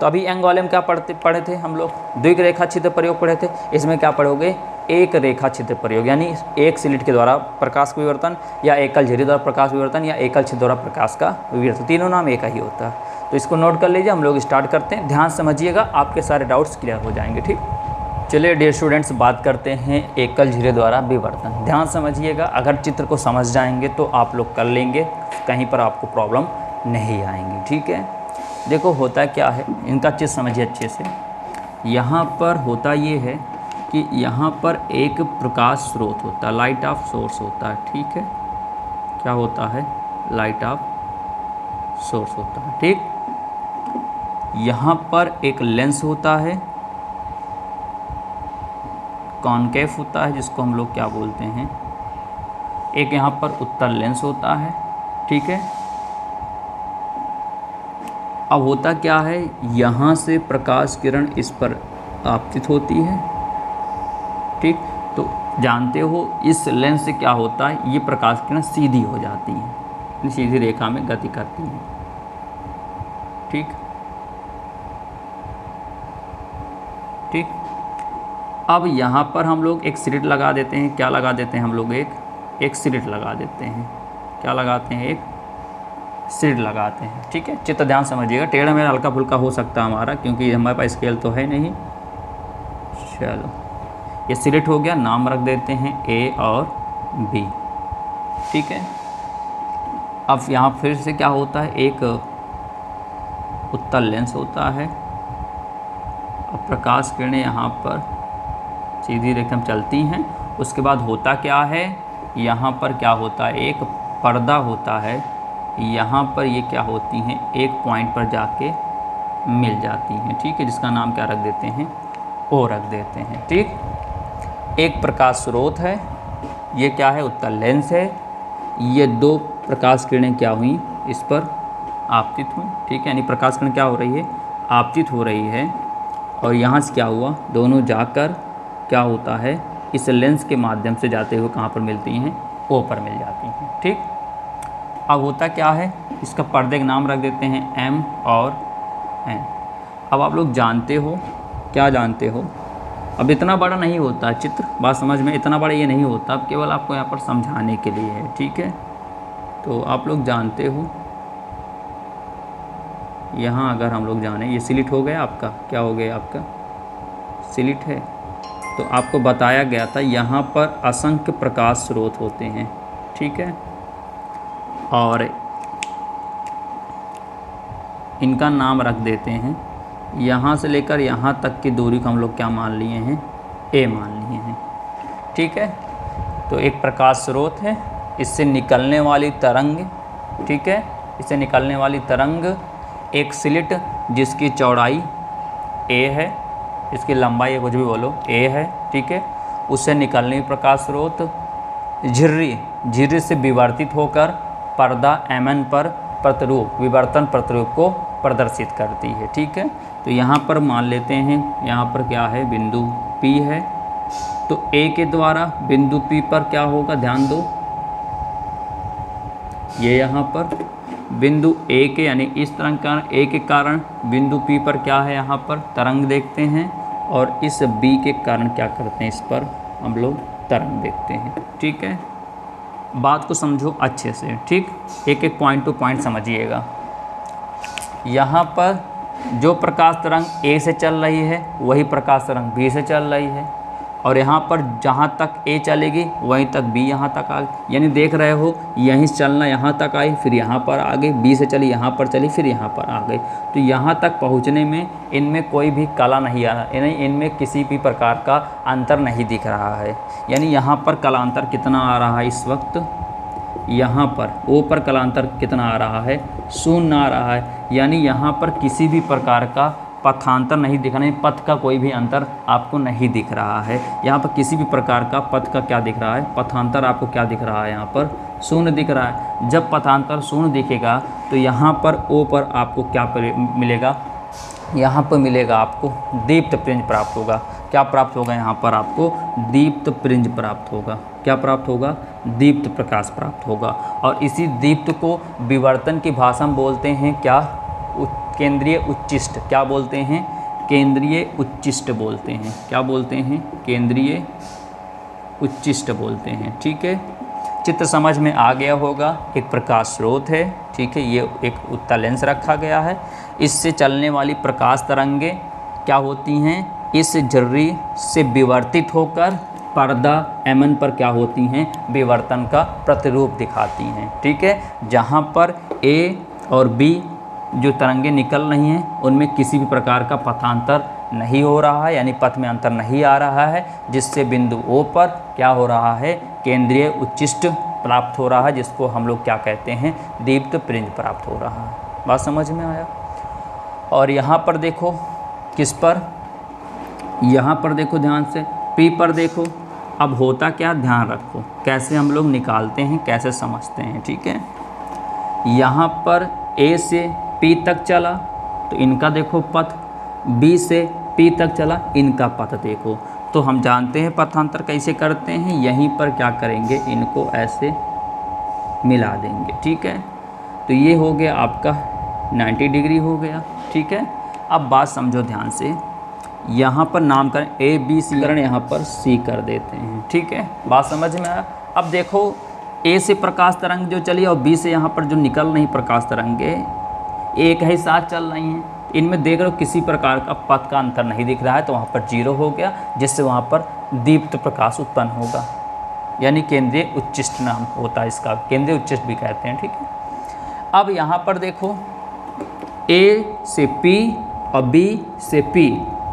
तो अभी एंग वाले में क्या पढ़े थे हम लोग, द्विरेखा छिद्र प्रयोग पढ़े थे, इसमें क्या पढ़ोगे, एक रेखा छिद्र प्रयोग, यानी एक स्लिट के द्वारा प्रकाश का विवर्तन या एकल झिरी द्वारा प्रकाश विवर्तन या एकल छिद्र द्वारा प्रकाश का विवर्तन, तीनों नाम एक ही होता है। तो इसको नोट कर लीजिए, हम लोग स्टार्ट करते हैं। ध्यान समझिएगा, आपके सारे डाउट्स क्लियर हो जाएंगे। ठीक, चलिए डियर स्टूडेंट्स, बात करते हैं एकल झिरी द्वारा विवर्तन। ध्यान समझिएगा, अगर चित्र को समझ जाएंगे तो आप लोग कर लेंगे, कहीं पर आपको प्रॉब्लम नहीं आएंगी। ठीक है, देखो होता क्या है, इनका चीज़ समझिए अच्छे से। यहाँ पर होता ये है कि यहाँ पर एक प्रकाश स्रोत होता है, लाइट ऑफ सोर्स होता है। ठीक है, क्या होता है, लाइट ऑफ सोर्स होता है। ठीक, यहाँ पर एक लेंस होता है, कॉनकेव होता है, जिसको हम लोग क्या बोलते हैं, एक यहाँ पर उत्तल लेंस होता है। ठीक है, अब होता क्या है, यहाँ से प्रकाश किरण इस पर आपतित होती है। ठीक, तो जानते हो इस लेंस से क्या होता है, ये प्रकाश किरण सीधी हो जाती है, सीधी रेखा में गति करती है। ठीक, ठीक, अब यहाँ पर हम लोग एक स्लिट लगा देते हैं। क्या लगा देते हैं हम लोग, एक स्लिट लगा देते हैं। क्या लगाते हैं, एक स्लिट लगाते हैं। ठीक है, चित्र ध्यान समझिएगा, टेढ़ा मेढ़ा हल्का फुल्का हो सकता है हमारा, क्योंकि हमारे पास स्केल तो है नहीं। चलो, ये स्लिट हो गया, नाम रख देते हैं ए और बी। ठीक है, अब यहाँ फिर से क्या होता है, एक उत्तल लेंस होता है। अब प्रकाश किरणें यहाँ पर सीधी रेखा में चलती हैं। उसके बाद होता क्या है, यहाँ पर क्या होता है, एक पर्दा होता है। यहाँ पर ये क्या होती हैं, एक पॉइंट पर जाके मिल जाती हैं। ठीक है, जिसका नाम क्या रख देते हैं, ओ रख देते हैं। ठीक, एक प्रकाश स्रोत है, ये क्या है, उत्तल लेंस है। ये दो प्रकाश किरणें क्या हुई, इस पर आपतित हुई। ठीक है, यानी प्रकाश किरण क्या हो रही है, आपतित हो रही है। और यहाँ से क्या हुआ, दोनों जाकर क्या होता है, इस लेंस के माध्यम से जाते हुए कहाँ पर मिलती हैं, ओ पर मिल जाती हैं। ठीक, अब होता क्या है, इसका पर्दे का नाम रख देते हैं एम और एन। अब आप लोग जानते हो, क्या जानते हो, अब इतना बड़ा नहीं होता है चित्र, बात समझ में, इतना बड़ा ये नहीं होता, अब केवल आपको यहाँ पर समझाने के लिए है। ठीक है, तो आप लोग जानते हो, यहाँ अगर हम लोग जाने, ये स्लिट हो गया आपका, क्या हो गया आपका, स्लिट है। तो आपको बताया गया था यहाँ पर असंख्य प्रकाश स्रोत होते हैं। ठीक है, और इनका नाम रख देते हैं, यहाँ से लेकर यहाँ तक की दूरी को हम लोग क्या मान लिए हैं, ए मान लिए हैं। ठीक है, तो एक प्रकाश स्रोत है, इससे निकलने वाली तरंग, ठीक है, इससे निकलने वाली तरंग, एक स्लिट जिसकी चौड़ाई ए है, इसकी लंबाई कुछ भी बोलो ए है। ठीक है, उससे निकलने प्रकाश स्रोत झिर्री से विवर्तित होकर पर्दा एमएन पर प्रतिरूप, विवर्तन प्रतिरूप को प्रदर्शित करती है। ठीक है, तो यहाँ पर मान लेते हैं, यहाँ पर क्या है, बिंदु P है। तो A के द्वारा बिंदु P पर क्या होगा, ध्यान दो, ये यहाँ पर बिंदु A के, यानी इस तरंग का A के कारण बिंदु P पर क्या है, यहाँ पर तरंग देखते हैं, और इस B के कारण क्या करते हैं, इस पर हम लोग तरंग देखते हैं। ठीक है, बात को समझो अच्छे से। ठीक, एक एक पॉइंट टू पॉइंट समझिएगा। यहाँ पर जो प्रकाश तरंग ए से चल रही है वही प्रकाश तरंग बी से चल रही है, और यहाँ पर जहाँ तक ए चलेगी वहीं तक बी यहाँ तक आ गई। यानी देख रहे हो, यहीं से चलना यहाँ तक आई, फिर यहाँ पर आ गई, बी से चली यहाँ पर चली, फिर यहाँ पर आ गई। तो यहाँ तक पहुँचने में इनमें कोई भी कला नहीं आ रहा, यानी इनमें किसी भी प्रकार का अंतर नहीं दिख रहा है। यानी यहाँ पर कलांतर कितना आ रहा है इस वक्त, यहाँ पर ओ पर कलांतर कितना आ रहा है, शून्य आ रहा है। यानी यहाँ पर किसी भी प्रकार का पथांतर नहीं दिख रहा है, पथ का कोई भी अंतर आपको नहीं दिख रहा है। यहाँ पर किसी भी प्रकार का पथ का क्या दिख रहा है, पथांतर आपको क्या दिख रहा है, यहाँ पर शून्य दिख रहा है। जब पथांतर शून्य दिखेगा तो यहाँ पर ओ पर आपको क्या मिलेगा, यहाँ पर मिलेगा आपको दीप्त प्रिंज प्राप्त होगा। क्या प्राप्त होगा, यहाँ पर आपको दीप्त प्रिंज प्राप्त होगा। क्या प्राप्त होगा, दीप्त प्रकाश प्राप्त होगा। और इसी दीप्त को विवर्तन की भाषा में बोलते हैं क्या, केंद्रीय उच्चिष्ट। क्या बोलते हैं, केंद्रीय उच्चिष्ट बोलते हैं। क्या बोलते हैं, केंद्रीय उच्चिष्ट बोलते हैं। ठीक है, चित्र समझ में आ गया होगा। एक प्रकाश स्रोत है, ठीक है, ये एक उत्तल लेंस रखा गया है, इससे चलने वाली प्रकाश तरंगें क्या होती हैं, इस झर्री से विवर्तित होकर पर्दा एमन पर क्या होती हैं, विवर्तन का प्रतिरूप दिखाती हैं। ठीक है, जहाँ पर ए और बी जो तरंगें निकल रही हैं उनमें किसी भी प्रकार का पथांतर नहीं हो रहा है, यानी पथ में अंतर नहीं आ रहा है, जिससे बिंदु ओ पर क्या हो रहा है, केंद्रीय उच्चिष्ट प्राप्त हो रहा है, जिसको हम लोग क्या कहते हैं, दीप्त प्रिंज प्राप्त हो रहा है। बात समझ में आया। और यहाँ पर देखो, किस पर, यहाँ पर देखो ध्यान से, पी पर देखो। अब होता क्या, ध्यान रखो कैसे हम लोग निकालते हैं, कैसे समझते हैं। ठीक है, यहाँ पर ए से पी तक चला तो इनका देखो पथ, बी से पी तक चला इनका पथ देखो। तो हम जानते हैं पथांतर कैसे करते हैं, यहीं पर क्या करेंगे, इनको ऐसे मिला देंगे। ठीक है, तो ये हो गया आपका 90 डिग्री हो गया। ठीक है, अब बात समझो ध्यान से, यहाँ पर नामकरण ए बी सी करण यहाँ पर सी कर देते हैं। ठीक है, बात समझ में आया। अब देखो ए से प्रकाश तरंग जो चली और बी से यहाँ पर जो निकल रही प्रकाश तरंगें एक ही साथ चल रही हैं, इनमें देख रहे हो किसी प्रकार का पथ का अंतर नहीं दिख रहा है, तो वहाँ पर 0 हो गया, जिससे वहाँ पर दीप्त प्रकाश उत्पन्न होगा, यानी केंद्रीय उच्चिष्ट नाम होता है इसका, केंद्रीय उच्चिष्ट भी कहते हैं। ठीक है, अब यहाँ पर देखो ए से पी और बी से पी,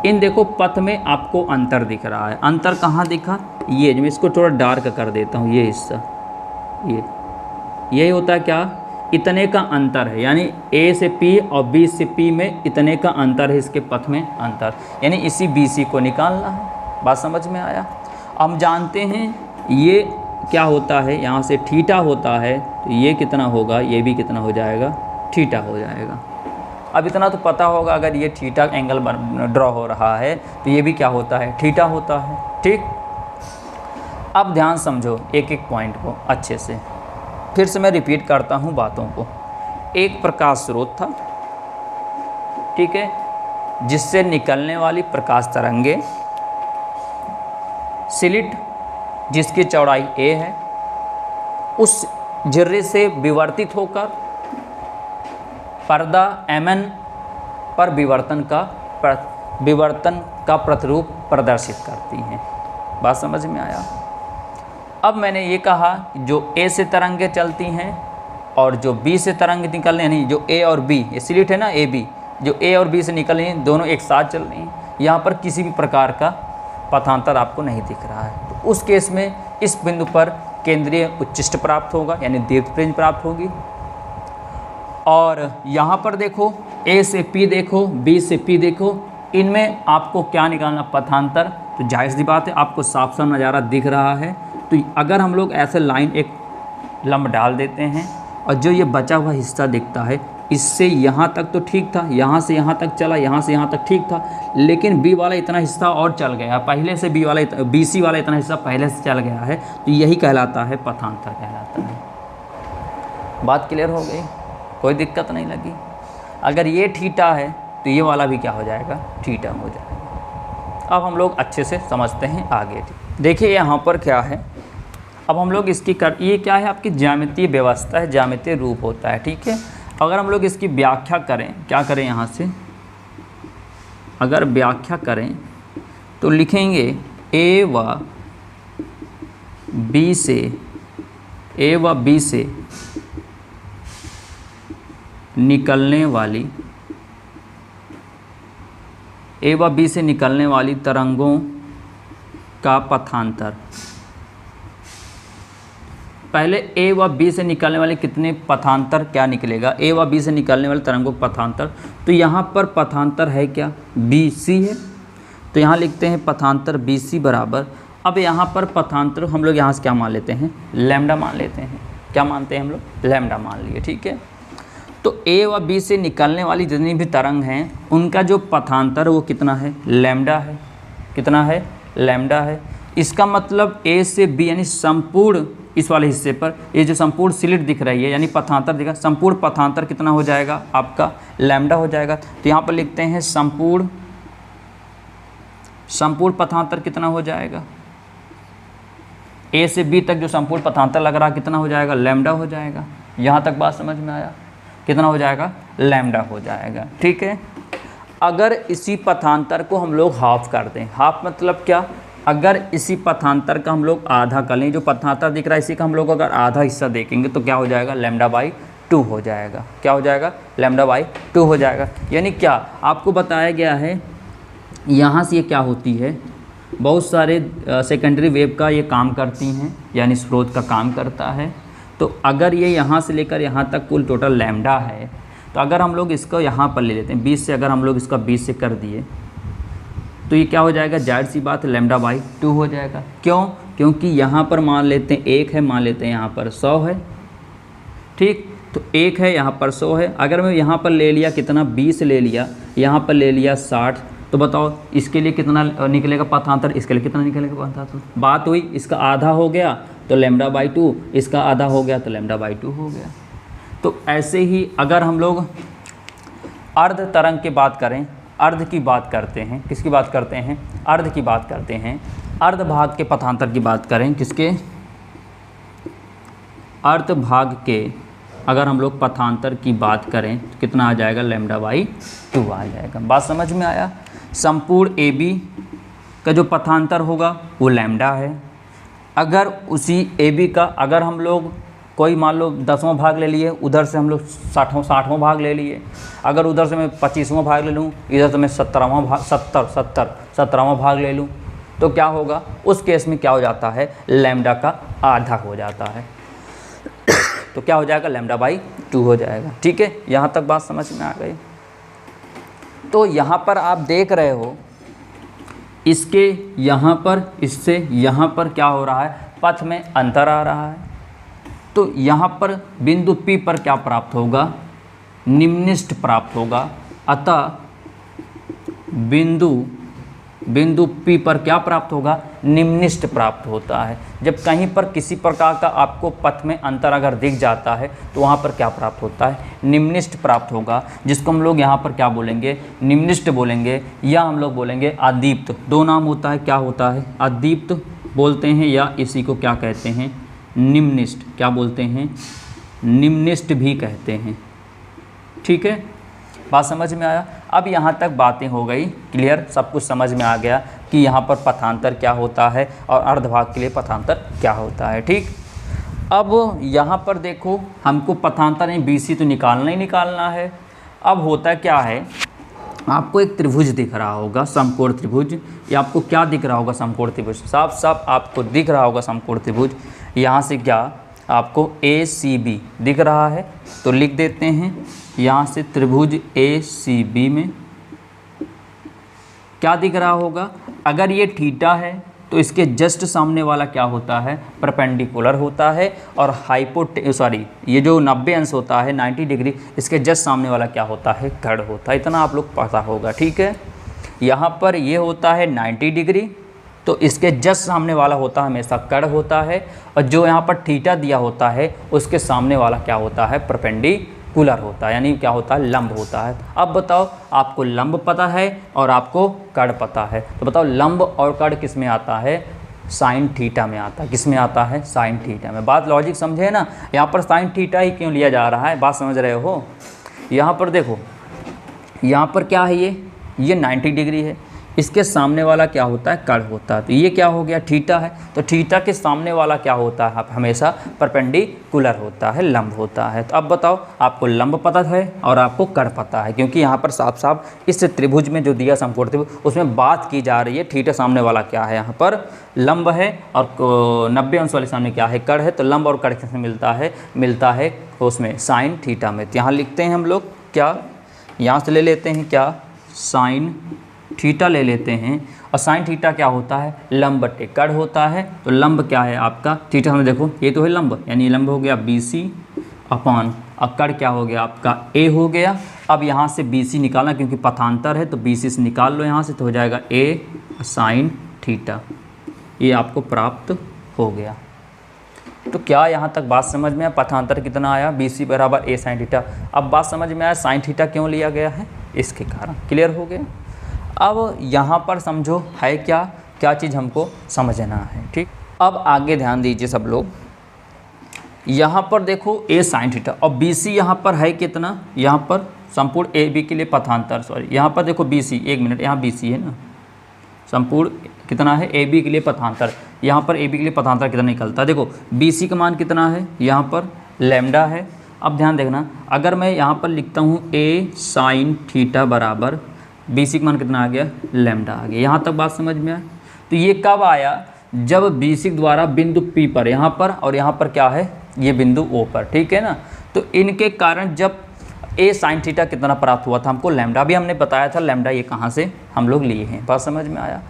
इन देखो पथ में आपको अंतर दिख रहा है। अंतर कहाँ दिखा, ये मैं इसको थोड़ा डार्क कर देता हूँ, ये हिस्सा, यही होता है क्या, इतने का अंतर है, यानी ए से पी और बी से पी में इतने का अंतर है, इसके पथ में अंतर, यानी इसी बी सी को निकालना है। बात समझ में आया। हम जानते हैं ये क्या होता है, यहाँ से थीटा होता है, तो ये कितना होगा, ये भी कितना हो जाएगा, थीटा हो जाएगा। अब इतना तो पता होगा, अगर ये थीटा एंगल ड्रॉ हो रहा है तो ये भी क्या होता है, थीटा होता है। ठीक, अब ध्यान समझो एक एक पॉइंट को अच्छे से, फिर से मैं रिपीट करता हूँ बातों को। एक प्रकाश स्रोत था, ठीक है, जिससे निकलने वाली प्रकाश तरंगे स्लिट जिसकी चौड़ाई a है, उस झर्रे से विवर्तित होकर पर्दा mn पर विवर्तन का प्रतिरूप प्रदर्शित करती हैं। बात समझ में आया। अब मैंने ये कहा जो A से तरंगे चलती हैं और जो B से तरंग निकल रही हैं, यानी जो A और B, ये स्लिट है ना A B, जो A और B से निकल रही हैं दोनों एक साथ चल रही हैं, यहाँ पर किसी भी प्रकार का पथांतर आपको नहीं दिख रहा है। तो उस केस में इस बिंदु पर केंद्रीय उच्चिष्ट प्राप्त होगा, यानी दीप्त प्रिंज प्राप्त होगी। और यहाँ पर देखो A से P देखो, B से P देखो, इनमें आपको क्या निकालना, पथांतर। तो जाहिर सी बात है आपको साफ साफ नज़ारा दिख रहा है। तो अगर हम लोग ऐसे लाइन एक लंब डाल देते हैं और जो ये बचा हुआ हिस्सा दिखता है, इससे यहाँ तक तो ठीक था, यहाँ से यहाँ तक चला, यहाँ से यहाँ तक ठीक था, लेकिन बी वाला इतना हिस्सा और चल गया पहले से, बी सी वाला इतना हिस्सा पहले से चल गया है, तो यही कहलाता है पथांतर कहलाता है। बात क्लियर हो गई, कोई दिक्कत नहीं लगी। अगर ये थीटा है तो ये वाला भी क्या हो जाएगा, थीटा हो जाएगा। अब हम लोग अच्छे से समझते हैं आगे। देखिए यहाँ पर क्या है, अब हम लोग इसकी ये क्या है, आपकी ज्यामितीय व्यवस्था है, ज्यामितीय रूप होता है। ठीक है, अगर हम लोग इसकी व्याख्या करें, क्या करें, यहाँ से अगर व्याख्या करें तो लिखेंगे ए व बी से निकलने वाली तरंगों का पथांतर। पहले ए व बी से निकलने वाले कितने पथांतर क्या निकलेगा, ए व बी से निकलने वाले तरंगों का पथांतर। तो यहाँ पर पथांतर है क्या, बी सी है, तो यहाँ लिखते हैं पथांतर बी सी बराबर। अब यहाँ पर पथांतर हम लोग यहाँ से क्या मान लेते हैं, लैम्डा मान लेते हैं। क्या मानते हैं हम लोग, लैम्डा मान लिए। ठीक है, तो ए व बी से निकलने वाली जितनी भी तरंग हैं उनका जो पथांतर वो कितना है, लैम्डा है। कितना है, लैम्डा है। इसका मतलब ए से बी यानी संपूर्ण इस वाले हिस्से पर ये जो संपूर्ण स्लिट दिख रही है, यानी पथांतर दिखा, संपूर्ण पथांतर कितना हो जाएगा आपका, लैम्डा हो जाएगा। तो यहाँ पर लिखते हैं संपूर्ण पथांतर कितना हो जाएगा, ए से बी तक जो संपूर्ण पथांतर लग रहा कितना हो जाएगा, लैम्डा हो जाएगा। यहाँ तक बात समझ में आया, कितना हो जाएगा, लैम्डा हो जाएगा। ठीक है, अगर इसी पथांतर को हम लोग हाफ कर दें, हाफ मतलब क्या, अगर इसी पथांतर का हम लोग आधा कर लें, जो पथांतर दिख रहा है इसी का हम लोग अगर आधा हिस्सा देखेंगे तो क्या हो जाएगा, लैम्डा बाई 2 हो जाएगा। क्या हो जाएगा, लैम्डा बाई 2 हो जाएगा। यानी क्या आपको बताया गया है, यहाँ से ये क्या होती है, बहुत सारे सेकेंडरी वेव का ये काम करती हैं, यानी स्रोत का काम करता है। तो अगर ये यहाँ से लेकर यहाँ तक कुल टोटल लैम्डा है, तो अगर हम लोग इसको यहाँ पर ले लेते हैं 20 से, अगर हम लोग इसका 20 से कर दिए तो ये क्या हो जाएगा, जाहिर सी बात है लैम्डा बाई 2 हो जाएगा। क्यों, क्योंकि यहाँ पर मान लेते हैं 1 है, मान लेते हैं यहाँ पर 100 है। ठीक, तो 1 है, यहाँ पर 100 है। अगर मैं यहाँ पर ले लिया कितना, 20 ले लिया, यहाँ पर ले लिया 60, तो बताओ इसके लिए कितना निकलेगा पथांतर, इसके लिए कितना निकलेगा पथांतर। बात हुई, इसका आधा हो गया तो लैम्डा बाई 2, इसका आधा हो गया तो लैम्डा बाई 2 हो गया। तो ऐसे ही अगर हम लोग अर्ध तरंग की बात करें, अर्ध की बात करते हैं, किसकी बात करते हैं, अर्ध की बात करते हैं, अर्ध भाग के पथांतर की बात करें, किसके, अर्ध भाग के अगर हम लोग पथांतर की बात करें तो कितना आ जाएगा, लैम्डा बाई 2 आ जाएगा। बात समझ में आया। संपूर्ण ए बी का जो पथांतर होगा वो लैम्डा है। अगर उसी ए बी का अगर हम लोग कोई मान लो 10वां भाग ले लिए, उधर से हम लोग 60वां भाग ले लिए, अगर उधर से मैं 25वां भाग ले लूँ, इधर से मैं 17वां भाग ले लूँ, तो क्या होगा, उस केस में क्या हो जाता है, लैम्डा का आधा हो जाता है। तो क्या हो जाएगा, लैम्डा बाई 2 हो जाएगा। ठीक है, यहाँ तक बात समझ में आ गई। तो यहाँ पर आप देख रहे हो, इसके यहाँ पर इससे यहाँ पर क्या हो रहा है, पथ में अंतर आ रहा है। तो यहाँ पर बिंदु P पर क्या प्राप्त होगा, निम्निष्ठ प्राप्त होगा। अतः बिंदु P पर क्या प्राप्त होगा, निम्निष्ठ प्राप्त होता है। जब कहीं पर किसी प्रकार का आपको पथ में अंतर अगर दिख जाता है तो वहाँ पर क्या प्राप्त होता है, निम्निष्ठ प्राप्त होगा, जिसको हम लोग यहाँ पर क्या बोलेंगे, निम्निष्ठ बोलेंगे, या हम लोग बोलेंगे अदीप्त। दो नाम होता है, क्या होता है, अदीप्त बोलते हैं, या इसी को क्या कहते हैं, निम्निष्ठ। क्या बोलते हैं, निम्निष्ठ भी कहते हैं। ठीक है, बात समझ में आया। अब यहाँ तक बातें हो गई क्लियर, सब कुछ समझ में आ गया कि यहाँ पर पथांतर क्या होता है और अर्धभाग के लिए पथांतर क्या होता है। ठीक, अब यहाँ पर देखो, हमको पथांतर नहीं BC तो निकालना ही निकालना है। अब होता क्या है, आपको एक त्रिभुज दिख रहा होगा, समकोण त्रिभुज। या आपको क्या दिख रहा होगा, समकोण त्रिभुज, साफ साफ आपको दिख रहा होगा समकोण त्रिभुज। यहाँ से क्या आपको ACB दिख रहा है, तो लिख देते हैं यहाँ से त्रिभुज ACB में क्या दिख रहा होगा, अगर ये थीटा है तो इसके जस्ट सामने वाला क्या होता है, परपेंडिकुलर होता है। और ये जो 90 अंश होता है 90 डिग्री, इसके जस्ट सामने वाला क्या होता है, कर्ण होता है। इतना आप लोग पता होगा। ठीक है, यहाँ पर ये होता है 90 डिग्री, तो इसके जस्ट सामने वाला होता है हमेशा कर्ण होता है। और जो यहाँ पर थीटा दिया होता है उसके सामने वाला क्या होता है, परपेंडिकुलर होता है, यानी क्या होता है, लंब होता है। अब बताओ, आपको लंब पता है और आपको कर्ण पता है, तो बताओ लंब और कर्ण किस में आता है, साइन थीटा में आता है। किस में आता है, साइन थीटा में। बात लॉजिक समझे ना, यहाँ पर साइन थीटा ही क्यों लिया जा रहा है, बात समझ रहे हो। यहाँ पर देखो, यहाँ पर क्या है, ये 90 डिग्री है, इसके सामने वाला क्या होता है, कर्ण होता है। तो ये क्या हो गया, थीटा है, तो थीटा के सामने वाला क्या होता है, हमेशा परपेंडिकुलर होता है, लंब होता है। तो अब बताओ, आपको लंब पता है और आपको कर्ण पता है, क्योंकि यहाँ पर साफ साफ इस त्रिभुज में जो दिया समकोण त्रिभुज, उसमें बात की जा रही है थीटा सामने वाला क्या है, यहाँ पर लंब है, और 90 अंश वाले सामने क्या है, कर्ण है। तो लंब और कर्ण किससे मिलता है उसमें, साइन थीटा में। तो यहाँ लिखते हैं हम लोग क्या, यहाँ से ले लेते हैं क्या, साइन थीटा ले लेते हैं। और साइन थीटा क्या होता है, लंब बटे कर्ण होता है। तो लंब क्या है आपका, थीटा हमें देखो, ये तो है लंब, यानी लंब हो गया BC अपॉन, और कर्ण क्या हो गया आपका A हो गया। अब यहाँ से BC निकालना, क्योंकि पथांतर है तो BC से निकाल लो यहाँ से, तो हो जाएगा A साइन थीटा। ये आपको प्राप्त हो गया। तो क्या यहाँ तक बात समझ में आया, पथांतर कितना आया, BC बराबर A साइन थीटा। अब बात समझ में आया साइन थीटा क्यों लिया गया है, इसके कारण। क्लियर हो गया। अब यहाँ पर समझो है क्या चीज़ हमको समझना है। ठीक, अब आगे ध्यान दीजिए सब लोग, यहाँ पर देखो a sin थीटा और BC यहाँ पर है कितना, यहाँ पर संपूर्ण AB के लिए पथांतर, सॉरी यहाँ पर देखो BC, एक मिनट, यहाँ BC है ना, संपूर्ण कितना है AB के लिए पथांतर, यहाँ पर AB के लिए पथांतर कितना निकलता है, देखो BC का मान कितना है, यहाँ पर लैम्डा है। अब ध्यान देखना, अगर मैं यहाँ पर लिखता हूँ a sin थीटा बराबर BC का मान कितना आ गया, लैम्डा आ गया। यहाँ तक बात समझ में आया। तो ये कब आया, जब BC द्वारा बिंदु P पर, यहाँ पर और यहाँ पर क्या है, ये बिंदु O पर, ठीक है ना। तो इनके कारण जब a sin थीटा कितना प्राप्त हुआ था हमको, लैम्डा भी हमने बताया था, लैम्डा ये कहाँ से हम लोग लिए हैं, बात समझ में आया।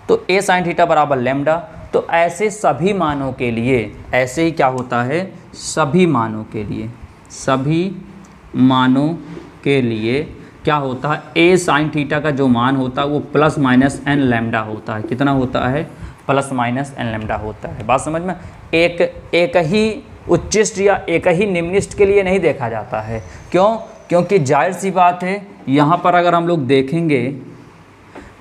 तो a sin थीटा बराबर लैम्डा। तो ऐसे सभी मानों के लिए, ऐसे ही क्या होता है, सभी मानों के लिए, सभी मानों के लिए क्या होता है, a sin थीटा का जो मान होता है वो प्लस माइनस n लैम्डा होता है। कितना होता है, प्लस माइनस n लैम्डा होता है। बात समझ में। एक ही उच्चिष्ट या एक ही निम्निष्ट के लिए नहीं देखा जाता है। क्यों, क्योंकि जाहिर सी बात है, यहाँ पर अगर हम लोग देखेंगे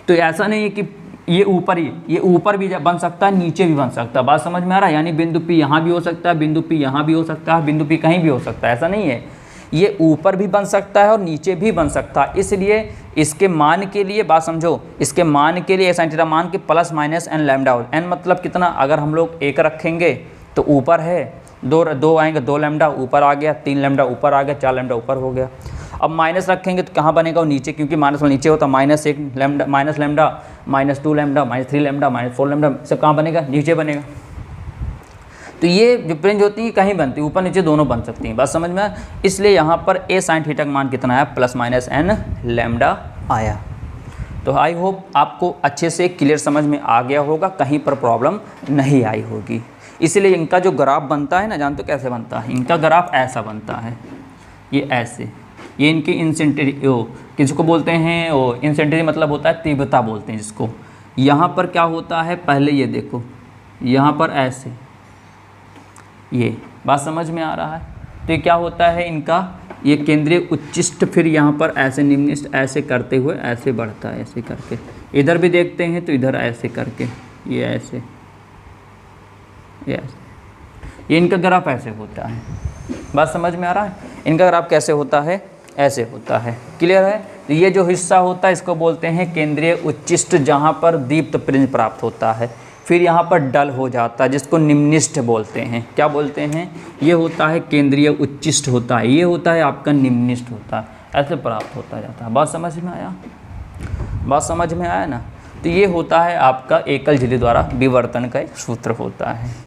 तो ऐसा नहीं है कि ये ऊपर भी बन सकता है, नीचे भी बन सकता है। बात समझ में आ रहा है। यानी बिंदु P यहाँ भी हो सकता है, बिंदु P यहाँ भी हो सकता है, बिंदु P कहीं भी हो सकता है, ऐसा नहीं है। ये ऊपर भी बन सकता है और नीचे भी बन सकता है। इसलिए इसके मान के लिए, बात समझो, इसके मान के लिए sin थीटा मान के प्लस माइनस n लैम्डा हो। n मतलब कितना, अगर हम लोग 1 रखेंगे तो ऊपर है, दो आएंगे, 2 लैम्डा ऊपर आ गया, 3 लैम्डा ऊपर आ गया, 4 लैम्डा ऊपर हो गया। अब माइनस रखेंगे तो कहाँ बनेगा, वो नीचे, क्योंकि माइनस नीचे होता है। -1 लैम्डा, -2 लैम्डा, -3 लैम्डा, -4 लैम्डा, सब कहाँ बनेगा, नीचे बनेगा। तो ये जो रेंज होती है कहीं बनती है, ऊपर नीचे दोनों बन सकती हैं। बात समझ में आया। इसलिए यहाँ पर a sin थीटा का मान कितना आया, प्लस माइनस n लैम्डा आया। तो आई होप आपको अच्छे से क्लियर समझ में आ गया होगा, कहीं पर प्रॉब्लम नहीं आई होगी। इसलिए इनका जो ग्राफ बनता है ना, जानते हो कैसे बनता है, इनका ग्राफ ऐसा बनता है, ये ऐसे, ये इनकी इंसेंट्री, किसको बोलते हैं, वो इंसेंट्री मतलब होता है तीव्रता बोलते हैं जिसको। यहाँ पर क्या होता है, पहले ये देखो, यहाँ पर ऐसे, ये बात समझ में आ रहा है। तो ये क्या होता है, इनका ये केंद्रीय उच्चिष्ट, फिर यहाँ पर ऐसे निम्निष्ट, ऐसे करते हुए ऐसे बढ़ता है, ऐसे करके। इधर भी देखते हैं तो इधर ऐसे करके, ये ऐसे, ये ऐसे, ये इनका ग्राफ ऐसे होता है। बात समझ में आ रहा है। इनका ग्राफ कैसे होता है, ऐसे होता है। क्लियर है। तो ये जो हिस्सा होता है इसको बोलते हैं केंद्रीय उच्चिष्ट, जहाँ पर दीप्त प्रिंज प्राप्त होता है। फिर यहाँ पर डल हो जाता है, जिसको निम्निष्ठ बोलते हैं। क्या बोलते हैं, ये होता है केंद्रीय उच्चिष्ट होता है, ये होता है आपका निम्निष्ठ होता है, ऐसे प्राप्त होता जाता है। बात समझ में आया, बात समझ में आया ना। तो ये होता है आपका एकल झिल्ली द्वारा विवर्तन का एक सूत्र होता है।